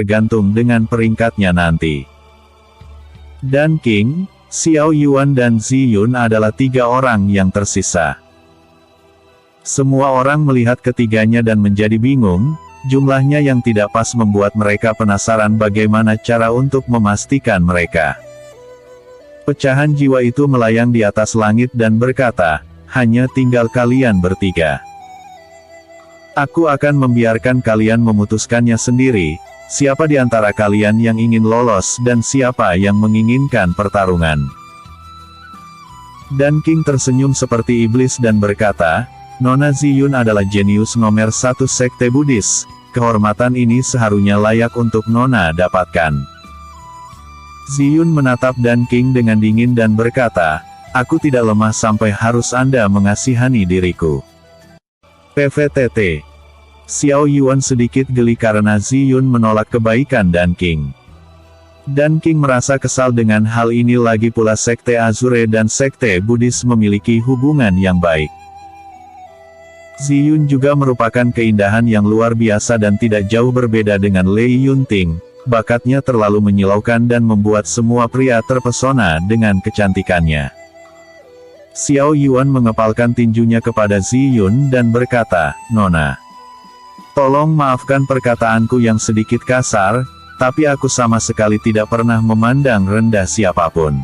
tergantung dengan peringkatnya nanti. Dan King, Xiao Yuan dan Ziyun adalah 3 orang yang tersisa. Semua orang melihat ketiganya dan menjadi bingung, jumlahnya yang tidak pas membuat mereka penasaran bagaimana cara untuk memastikan mereka. Pecahan jiwa itu melayang di atas langit dan berkata, hanya tinggal kalian bertiga. Aku akan membiarkan kalian memutuskannya sendiri, siapa di antara kalian yang ingin lolos dan siapa yang menginginkan pertarungan. Dan King tersenyum seperti iblis dan berkata, Nona Ziyun adalah jenius nomor 1 sekte Buddhis, kehormatan ini seharusnya layak untuk Nona dapatkan. Ziyun menatap Dan King dengan dingin dan berkata, aku tidak lemah sampai harus Anda mengasihani diriku. PVTT. Xiao Yuan sedikit geli karena Ziyun menolak kebaikan Dan King. Dan King merasa kesal dengan hal ini, lagi pula sekte Azure dan sekte Buddhis memiliki hubungan yang baik. Ziyun juga merupakan keindahan yang luar biasa dan tidak jauh berbeda dengan Lei Yunting, bakatnya terlalu menyilaukan dan membuat semua pria terpesona dengan kecantikannya. Xiao Yuan mengepalkan tinjunya kepada Ziyun dan berkata, Nona, tolong maafkan perkataanku yang sedikit kasar, tapi aku sama sekali tidak pernah memandang rendah siapapun.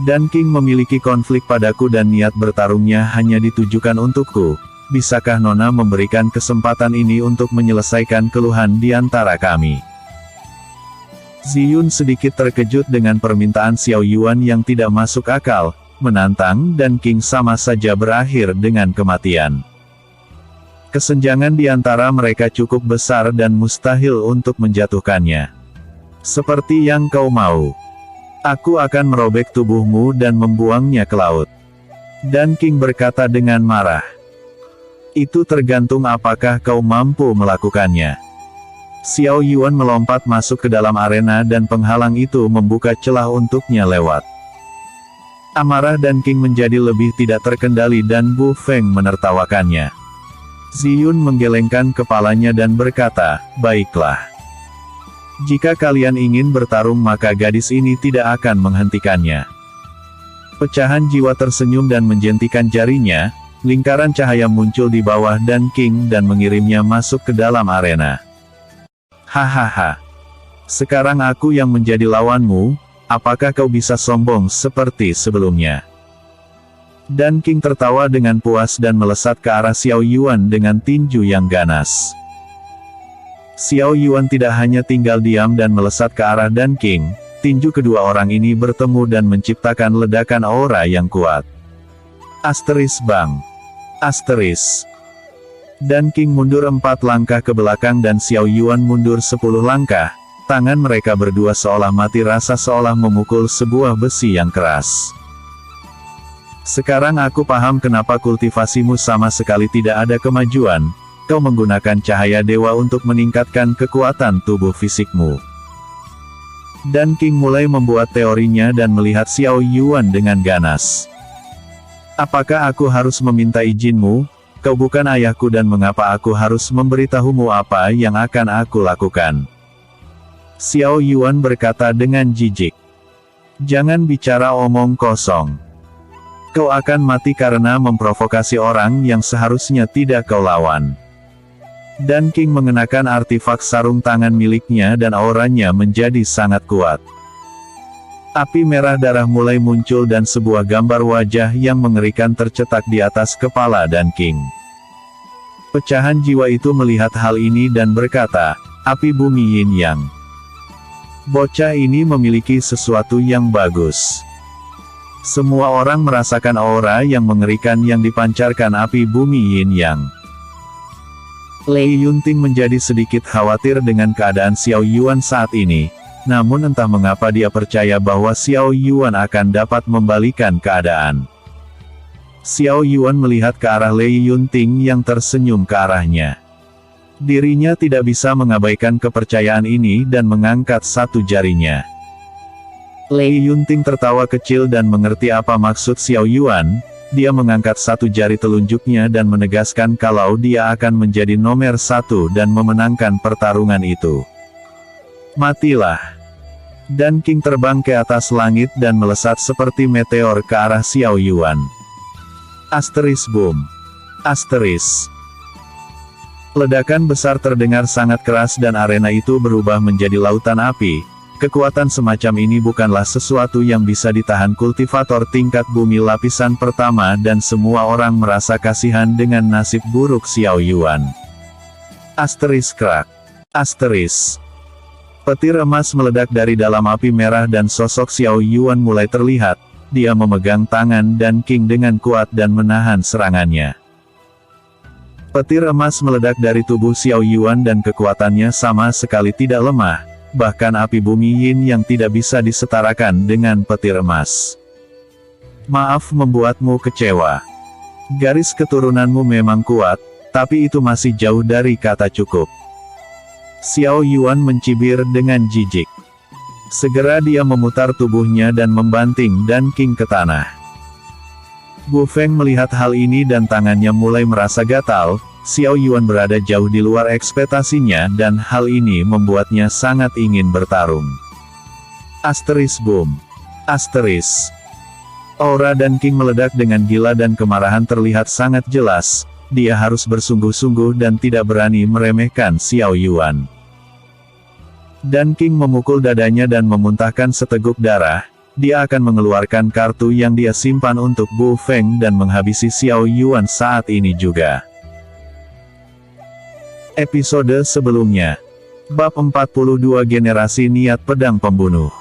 Dan King memiliki konflik padaku dan niat bertarungnya hanya ditujukan untukku. Bisakah Nona memberikan kesempatan ini untuk menyelesaikan keluhan di antara kami? Ziyun sedikit terkejut dengan permintaan Xiao Yuan yang tidak masuk akal, menantang dan King sama saja berakhir dengan kematian. Kesenjangan di antara mereka cukup besar dan mustahil untuk menjatuhkannya. Seperti yang kau mau. Aku akan merobek tubuhmu dan membuangnya ke laut. Dan King berkata dengan marah. Itu tergantung apakah kau mampu melakukannya. Xiao Yuan melompat masuk ke dalam arena dan penghalang itu membuka celah untuknya lewat. Amarah Dan King menjadi lebih tidak terkendali dan Bu Feng menertawakannya. Ziyun menggelengkan kepalanya dan berkata, baiklah. Jika kalian ingin bertarung maka gadis ini tidak akan menghentikannya. Pecahan jiwa tersenyum dan menjentikan jarinya, lingkaran cahaya muncul di bawah Dan King dan mengirimnya masuk ke dalam arena. Hahaha. Sekarang aku yang menjadi lawanmu, apakah kau bisa sombong seperti sebelumnya? Dan King tertawa dengan puas dan melesat ke arah Xiao Yuan dengan tinju yang ganas. Xiao Yuan tidak hanya tinggal diam dan melesat ke arah Dan King, tinju kedua orang ini bertemu dan menciptakan ledakan aura yang kuat. Asteris bang. Asteris. Dan King mundur 4 langkah ke belakang dan Xiao Yuan mundur 10 langkah, tangan mereka berdua seolah mati rasa seolah memukul sebuah besi yang keras. Sekarang aku paham kenapa kultivasimu sama sekali tidak ada kemajuan. Kau menggunakan cahaya dewa untuk meningkatkan kekuatan tubuh fisikmu. Dan King mulai membuat teorinya dan melihat Xiao Yuan dengan ganas. Apakah aku harus meminta izinmu? Kau bukan ayahku dan mengapa aku harus memberitahumu apa yang akan aku lakukan? Xiao Yuan berkata dengan jijik. Jangan bicara omong kosong. Kau akan mati karena memprovokasi orang yang seharusnya tidak kau lawan. Dan King mengenakan artefak sarung tangan miliknya dan auranya menjadi sangat kuat. Api merah darah mulai muncul dan sebuah gambar wajah yang mengerikan tercetak di atas kepala Dan King. Pecahan jiwa itu melihat hal ini dan berkata, api bumi Yin Yang. Bocah ini memiliki sesuatu yang bagus. Semua orang merasakan aura yang mengerikan yang dipancarkan api bumi Yin Yang. Lei Yunting menjadi sedikit khawatir dengan keadaan Xiao Yuan saat ini, namun entah mengapa dia percaya bahwa Xiao Yuan akan dapat membalikan keadaan. Xiao Yuan melihat ke arah Lei Yunting yang tersenyum ke arahnya. Dirinya tidak bisa mengabaikan kepercayaan ini dan mengangkat satu jarinya. Lei Yunting tertawa kecil dan mengerti apa maksud Xiao Yuan. Dia mengangkat satu jari telunjuknya dan menegaskan kalau dia akan menjadi nomor 1 dan memenangkan pertarungan itu. Matilah. Dan King terbang ke atas langit dan melesat seperti meteor ke arah Xiao Yuan. Asteris boom. Asteris. Ledakan besar terdengar sangat keras dan arena itu berubah menjadi lautan api. Kekuatan semacam ini bukanlah sesuatu yang bisa ditahan kultivator tingkat bumi lapisan pertama dan semua orang merasa kasihan dengan nasib buruk Xiao Yuan. Asteris krak. Asteris. Petir emas meledak dari dalam api merah dan sosok Xiao Yuan mulai terlihat. Dia memegang tangan dan King dengan kuat dan menahan serangannya. Petir emas meledak dari tubuh Xiao Yuan dan kekuatannya sama sekali tidak lemah, bahkan api bumi yin yang tidak bisa disetarakan dengan petir emas. Maaf membuatmu kecewa. Garis keturunanmu memang kuat, tapi itu masih jauh dari kata cukup. Xiao Yuan mencibir dengan jijik. Segera dia memutar tubuhnya dan membanting dan King ke tanah. Bu Feng melihat hal ini dan tangannya mulai merasa gatal. Xiao Yuan berada jauh di luar ekspektasinya dan hal ini membuatnya sangat ingin bertarung. Asteris boom. Asteris. Aura dan King meledak dengan gila dan kemarahan terlihat sangat jelas. Dia harus bersungguh-sungguh dan tidak berani meremehkan Xiao Yuan. Dan King memukul dadanya dan memuntahkan seteguk darah. Dia akan mengeluarkan kartu yang dia simpan untuk Bu Feng dan menghabisi Xiao Yuan saat ini juga. Episode sebelumnya. Bab 42 Generasi Niat Pedang Pembunuh.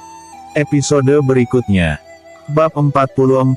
Episode berikutnya. Bab 44